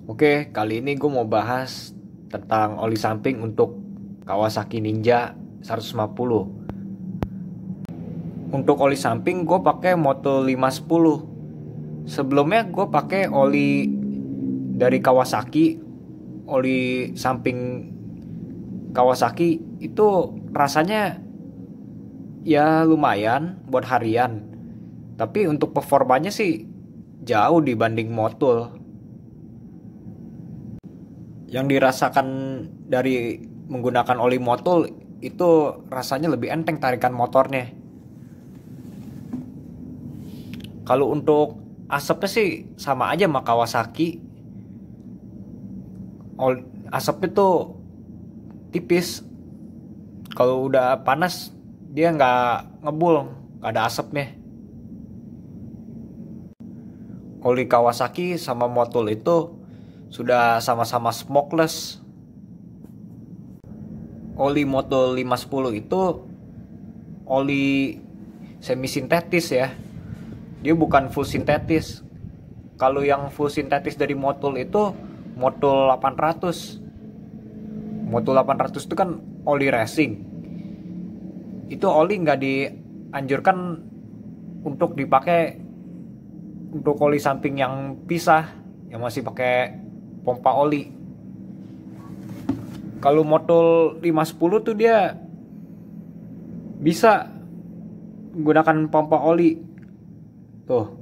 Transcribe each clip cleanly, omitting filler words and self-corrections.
Oke, kali ini gue mau bahas tentang oli samping untuk Kawasaki Ninja 150. Untuk oli samping gue pakai Moto 510. Sebelumnya gue pakai oli dari Kawasaki, oli samping Kawasaki itu rasanya ya lumayan buat harian. Tapi untuk performanya sih jauh dibanding Motul. Yang dirasakan dari menggunakan oli motul itu rasanya lebih enteng tarikan motornya. Kalau untuk asapnya sih sama aja sama Kawasaki. Asapnya tuh tipis. Kalau udah panas dia nggak ngebul, nggak ada asapnya. Oli Kawasaki sama motul itu sudah sama-sama smokeless. Oli Moto 510 itu oli semi sintetis ya. Dia bukan full sintetis. Kalau yang full sintetis dari Motul itu Motul 800. Motul 800 itu kan oli racing. Itu oli nggak dianjurkan untuk dipakai untuk oli samping yang pisah, yang masih pakai pompa oli. Kalau Motul 510 tuh dia bisa menggunakan pompa oli. Tuh.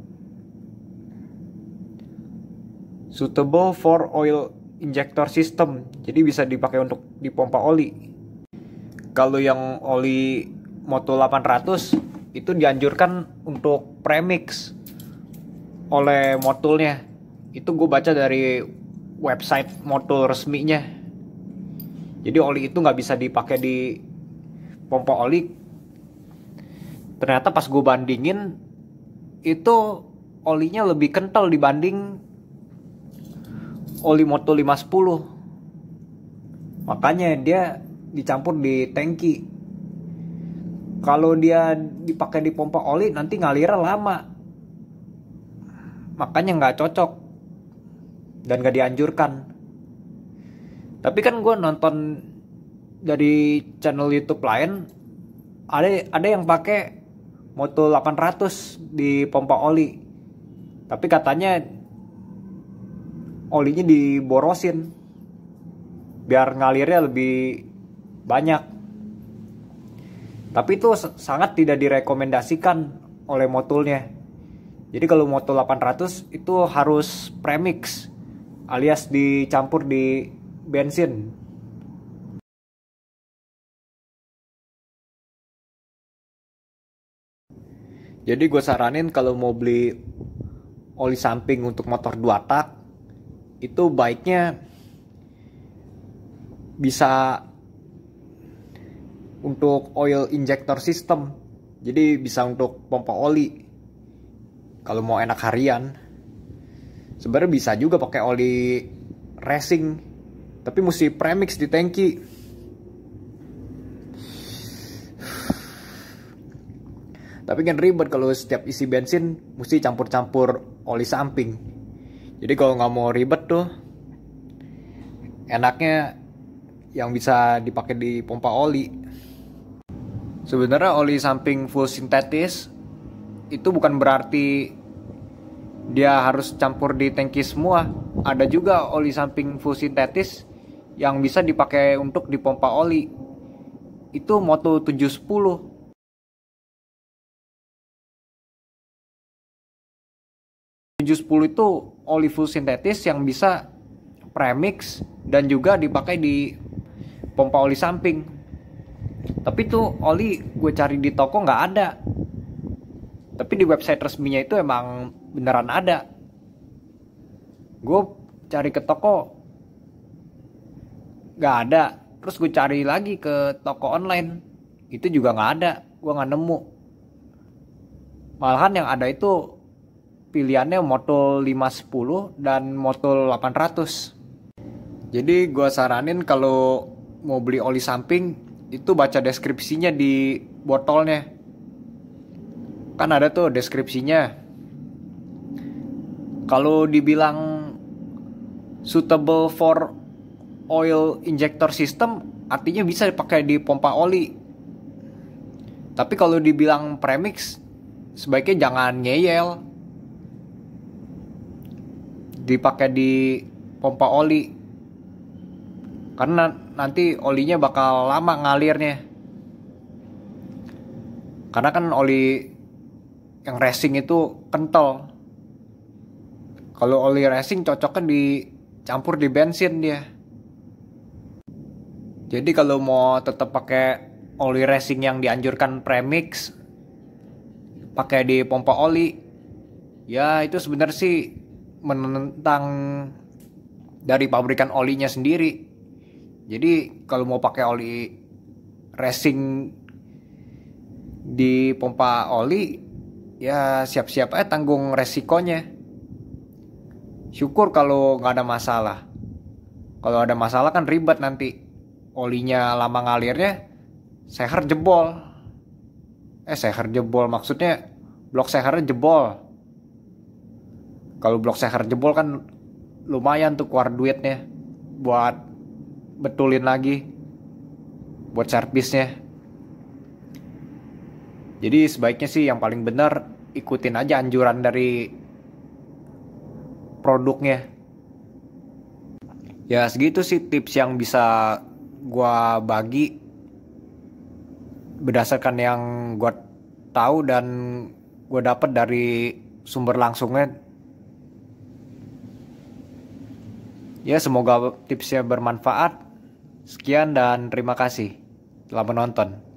Suitable for oil injector system. Jadi bisa dipakai untuk dipompa oli. Kalau yang oli Moto 800 itu dianjurkan untuk premix oleh Motulnya. Itu gue baca dari website Motul resminya. Jadi oli itu nggak bisa dipakai di pompa oli. Ternyata pas gue bandingin itu olinya lebih kental dibanding oli Moto 510. Makanya dia dicampur di tangki. Kalau dia dipakai di pompa oli nanti ngalirnya lama. Makanya nggak cocok dan nggak dianjurkan. Tapi kan gue nonton dari channel YouTube lain, ada yang pakai Moto 800 di pompa oli. Tapi katanya olinya diborosin biar ngalirnya lebih banyak. Tapi itu sangat tidak direkomendasikan oleh Motulnya. Jadi kalau Moto 800 itu harus premix alias dicampur di bensin. Jadi gue saranin kalau mau beli oli samping untuk motor 2 tak, itu baiknya bisa untuk oil injector system. Jadi bisa untuk pompa oli. Kalau mau enak harian, sebenarnya bisa juga pakai oli racing, tapi mesti premix di tangki. Tapi kan ribet kalau setiap isi bensin mesti campur-campur oli samping. Jadi kalau nggak mau ribet tuh, enaknya yang bisa dipakai di pompa oli. Sebenarnya oli samping full sintetis itu bukan berarti dia harus campur di tangki semua. Ada juga oli samping full sintetis yang bisa dipakai untuk dipompa oli. Itu Moto 710. 710 itu oli full sintetis yang bisa premix dan juga dipakai di pompa oli samping. Tapi tuh oli gue cari di toko nggak ada. Tapi di website resminya itu emang beneran ada. Gue cari ke toko nggak ada. Terus gue cari lagi ke toko online, itu juga nggak ada. Gue nggak nemu. Malahan yang ada itu pilihannya Moto 510 dan Moto 800. Jadi gue saranin kalau mau beli oli samping itu baca deskripsinya di botolnya. Kan ada tuh deskripsinya. Kalau dibilang suitable for oil injector system artinya bisa dipakai di pompa oli. Tapi kalau dibilang premix, sebaiknya jangan ngeyel. Dipakai di pompa oli. Karena nanti olinya bakal lama ngalirnya. Karena kan oli yang racing itu kental. Kalau oli racing cocoknya dicampur di bensin dia. Jadi kalau mau tetap pakai oli racing yang dianjurkan premix, pakai di pompa oli, ya itu sebenarnya sih menentang dari pabrikan olinya sendiri. Jadi kalau mau pakai oli racing di pompa oli, ya siap-siap aja tanggung resikonya. Syukur kalau nggak ada masalah. Kalau ada masalah kan ribet nanti. Olinya lama ngalirnya, seher jebol. Seher jebol maksudnya blok sehernya jebol. Kalau blok seher jebol kan lumayan tuh keluar duitnya buat betulin lagi, buat servisnya. Jadi sebaiknya sih yang paling benar ikutin aja anjuran dari produknya. Ya segitu sih tips yang bisa gua bagi berdasarkan yang gua tahu dan gua dapat dari sumber langsungnya. Ya semoga tipsnya bermanfaat. Sekian dan terima kasih telah menonton.